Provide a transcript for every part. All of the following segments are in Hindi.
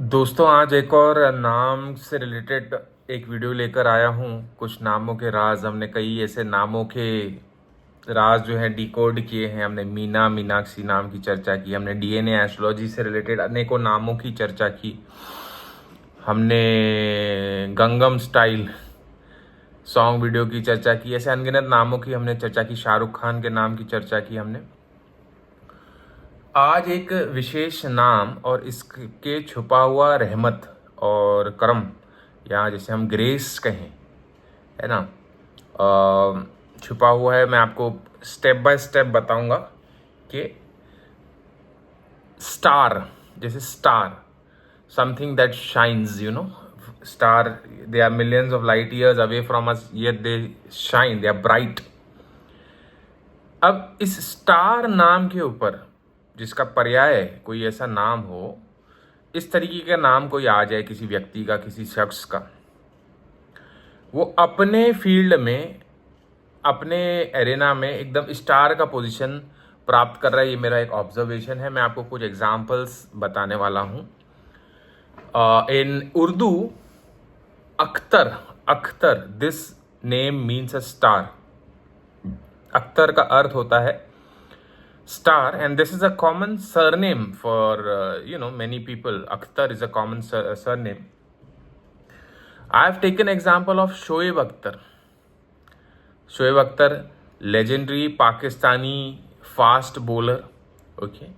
दोस्तों, आज एक और नाम से रिलेटेड एक वीडियो लेकर आया हूँ। कुछ नामों के राज, हमने कई ऐसे नामों के राज जो हैं डिकोड किए हैं। हमने मीना मीनाक्षी नाम की चर्चा की, हमने डीएनए एस्ट्रोलॉजी से रिलेटेड अनेकों नामों की चर्चा की, हमने गंगम स्टाइल सॉन्ग वीडियो की चर्चा की, ऐसे अनगिनत नामों की हमने चर्चा की, शाहरुख खान के नाम की चर्चा की हमने। आज एक विशेष नाम और इसके छुपा हुआ रहमत और करम, या जैसे हम ग्रेस कहें, है ना, छुपा हुआ है। मैं आपको स्टेप बाय स्टेप बताऊंगा कि स्टार, जैसे star, something that shines, star, they are millions of light years away from us, yet they shine, they are bright. अब इस स्टार नाम के ऊपर जिसका पर्याय कोई ऐसा नाम हो, इस तरीके का नाम कोई आ जाए किसी व्यक्ति का, किसी शख्स का, वो अपने फील्ड में, अपने एरेना में एकदम स्टार का पोजीशन प्राप्त कर रहा है। ये मेरा एक ऑब्जर्वेशन है। मैं आपको कुछ एग्जांपल्स बताने वाला हूँ। In Urdu, Akhtar, Akhtar, this name means a star. अख्तर का अर्थ होता है star, and this is a common surname for many people. Akhtar is a common surname. I have taken example of Shoaib Akhtar. Shoaib Akhtar, legendary Pakistani fast bowler. Okay,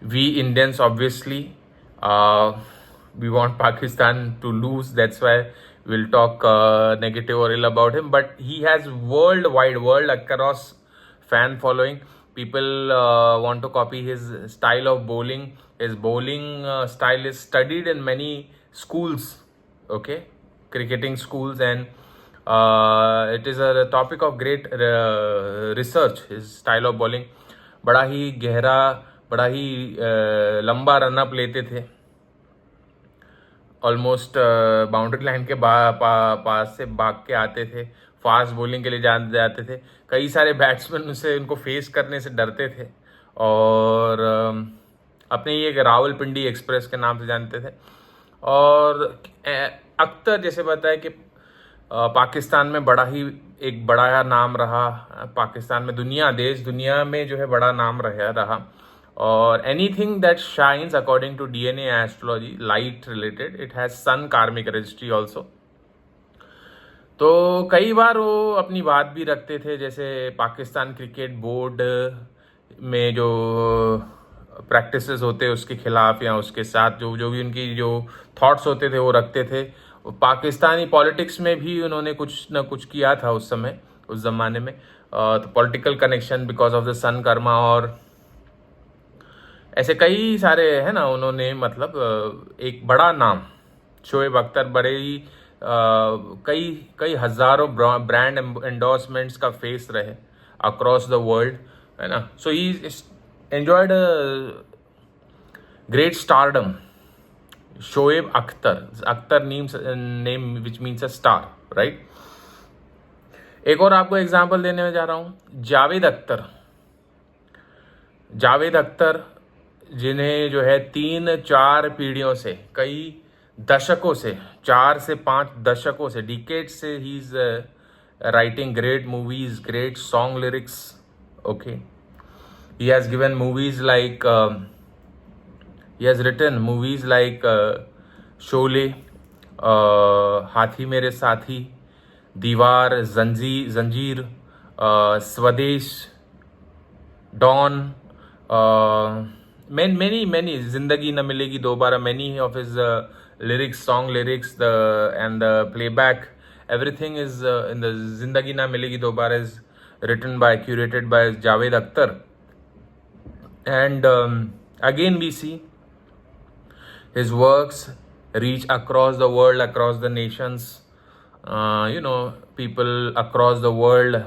we Indians obviously, we want Pakistan to lose, that's why we'll talk negative or ill about him, but he has world across fan following. People want to copy his style of bowling. His bowling style is studied in many schools, okay, cricketing schools, and it is a topic of great research. His style of bowling बड़ा ही गहरा, बड़ा ही लंबा रनअप लेते थे। ऑलमोस्ट बाउंड्री लाइन के पास से भाग के आते थे। फास्ट बॉलिंग के लिए जाते थे। कई सारे बैट्समैन उनसे, उनको फेस करने से डरते थे, और अपने ही एक रावलपिंडी एक्सप्रेस के नाम से जानते थे। और अख्तर, जैसे बताया कि पाकिस्तान में बड़ा ही एक बड़ा नाम रहा। पाकिस्तान में, दुनिया में जो है बड़ा नाम रहा। और anything that shines according to DNA astrology, light related, it has sun karmic registry also. तो कई बार वो अपनी बात भी रखते थे। जैसे पाकिस्तान क्रिकेट बोर्ड में जो प्रैक्टिसेस होते उसके खिलाफ, या उसके साथ जो भी उनकी जो थॉट्स होते थे वो रखते थे। पाकिस्तानी पॉलिटिक्स में भी उन्होंने कुछ ना कुछ किया था उस समय, उस ज़माने में। तो political connection because of the sun karma, और ऐसे कई सारे, है ना, उन्होंने मतलब एक बड़ा नाम, शोएब अख्तर, बड़े ही कई हजारों ब्रांड एंडोर्समेंट्स का फेस रहे अक्रॉस द वर्ल्ड, है ना। So he enjoyed great stardom. Shoaib Akhtar, Akhtar name which means a star, right. एक और आपको एग्जांपल देने में जा रहा हूं, जावेद अख्तर। जावेद अख्तर, जिन्हें जो है 3-4 पीढ़ियों से, कई दशकों से, 4 से 5 दशकों से, डिकेड से, he is writing great movies, great song lyrics, okay. He has given movies like, he has written movies like Sholay, हाथी मेरे साथी, दीवार, जंजीर, स्वदेश, डॉन, many, जिंदगी न मिलेगी दोबारा, many of his lyrics, song lyrics, and the playback, everything is in the जिंदगी न मिलेगी दोबारा is written by, curated by Javed Akhtar. And again we see his works reach across the world, across the nations. People across the world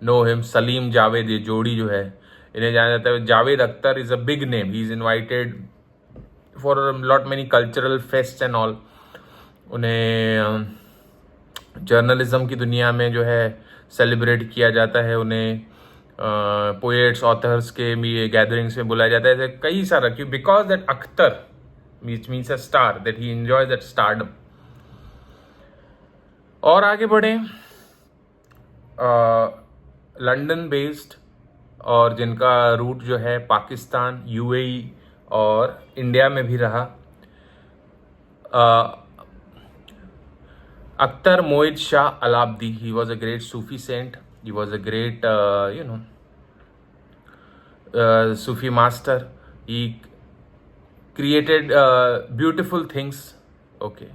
know him. Salim Javed, ये जोड़ी जो है, इन्हें जाना जाता है। Javed Akhtar is a big name. He is invited for lot many cultural fest and all. उन्हें जर्नलिज्म की दुनिया में जो है सेलिब्रेट किया जाता है। उन्हें पोएट्स, ऑथर्स के भी गैदरिंग्स में बुलाया जाता है। कई सारा, क्यों? Because that Akhtar which means a star, that he enjoys that stardom. और आगे बढ़े, लंदन बेस्ड और जिनका रूट जो है पाकिस्तान, यूएई और इंडिया में भी रहा, Akhtar Moid Shah Alabdi. He was a great Sufi saint. He was a great, Sufi master. He created beautiful things. Okay,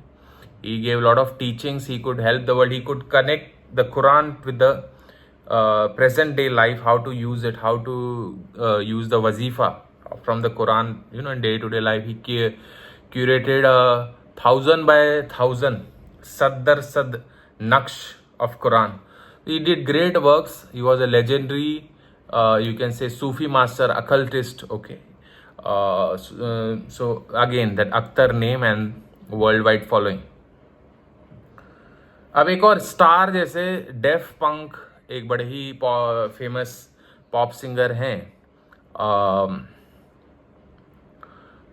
he gave a lot of teachings. He could help the world. He could connect the Quran with the present day life, how to use it, how to use the wazifa from the Quran, in day to day life. He curated 1,000 by 1,000 Saddar Sad Naqsh of Quran. He did great works. He was a legendary, you can say, Sufi master, occultist. Okay. So again, that Akhtar name and worldwide following. अब एक और स्टार जैसे डेफ पंक, एक बड़े ही फेमस पॉप सिंगर हैं,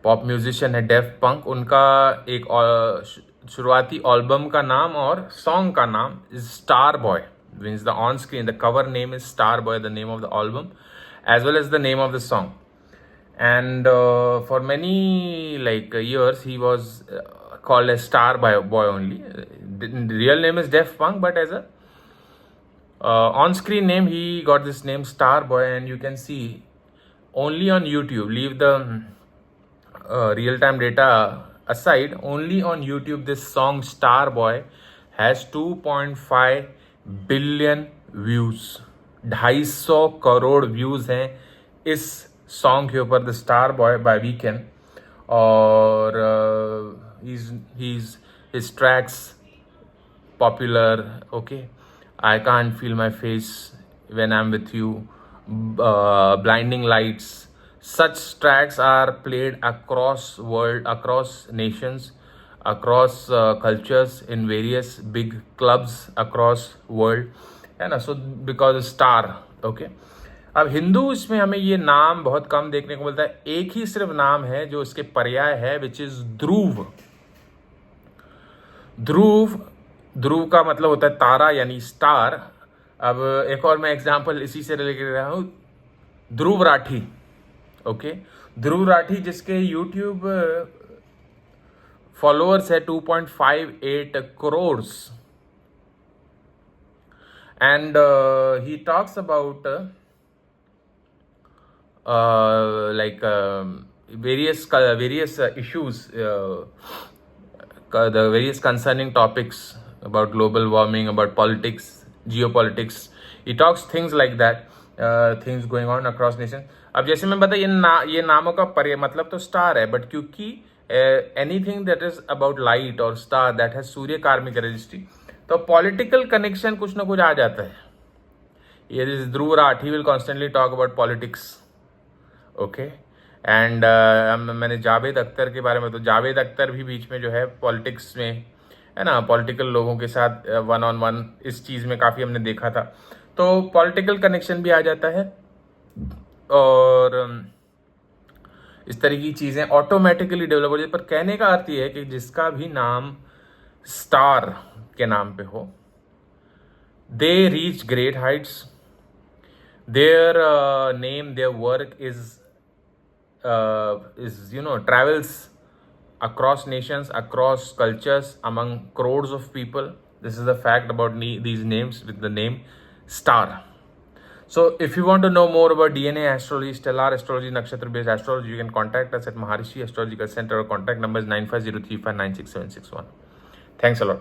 पॉप म्यूजिशियन है डेफ पंक. उनका एक शुरुआती एल्बम का नाम और सॉन्ग का नाम is Starboy. Means the on screen the cover name is Starboy, the name of the album as well as the name of the song. And for many years he was called as Star Boy only. The real name is Def Punk, but as a on-screen name he got this name Star Boy. And you can see only on YouTube, leave the real-time data aside, only on YouTube this song Star Boy has 2.5 billion views. 250 crore views हैं इस सॉन्ग के ऊपर, the Starboy by Weeknd. और his tracks popular. Okay, I can't feel my face when I'm with you, blinding lights. Such tracks are played across world, across nations, across cultures, in various big clubs across world, है ना. So because star. Okay. अब हिंदू इसमें हमें ये नाम बहुत कम देखने को मिलता है. एक ही सिर्फ नाम है जो इसके पर्याय है, विच इज ध्रुव. ध्रुव का मतलब होता है तारा, यानी स्टार. अब एक और मैं एग्जांपल इसी से रिलेटेड रहा हूँ, ध्रुव राठी. ओके, ध्रुव राठी जिसके यूट्यूब फॉलोअर्स है 2.58 crore. And he talks about various issues, the various concerning topics about global warming, about politics, geopolitics. He talks things like that, things going on across nations. अब जैसे मैं बता, ये नामों का मतलब तो स्टार है, बट क्योंकि anything that is about light or star that has सूर्य कार्मिक रजिस्ट्री, तो पॉलिटिकल कनेक्शन कुछ ना कुछ आ जाता है. ये Dhruv Rathee will constantly talk about politics. Okay. And मैंने जावेद अख्तर के बारे में, तो जावेद अख्तर भी बीच में जो है पॉलिटिक्स में, है ना, पॉलिटिकल लोगों के साथ 1-on-1 इस चीज़ में काफ़ी हमने देखा था. तो पॉलिटिकल कनेक्शन भी आ जाता है और इस तरह की चीज़ें ऑटोमेटिकली डेवलप हो जाती है. पर कहने का अर्थ ये है कि जिसका भी नाम स्टार के नाम पे हो, they reach great Heights. Their name, their work is travels across nations, across cultures, among crores of people. This is the fact about these names with the name star. So if you want to know more about DNA astrology, stellar astrology, nakshatra based astrology, you can contact us at Maharishi Astrological Center. Our contact number is 9503596761. Thanks a lot.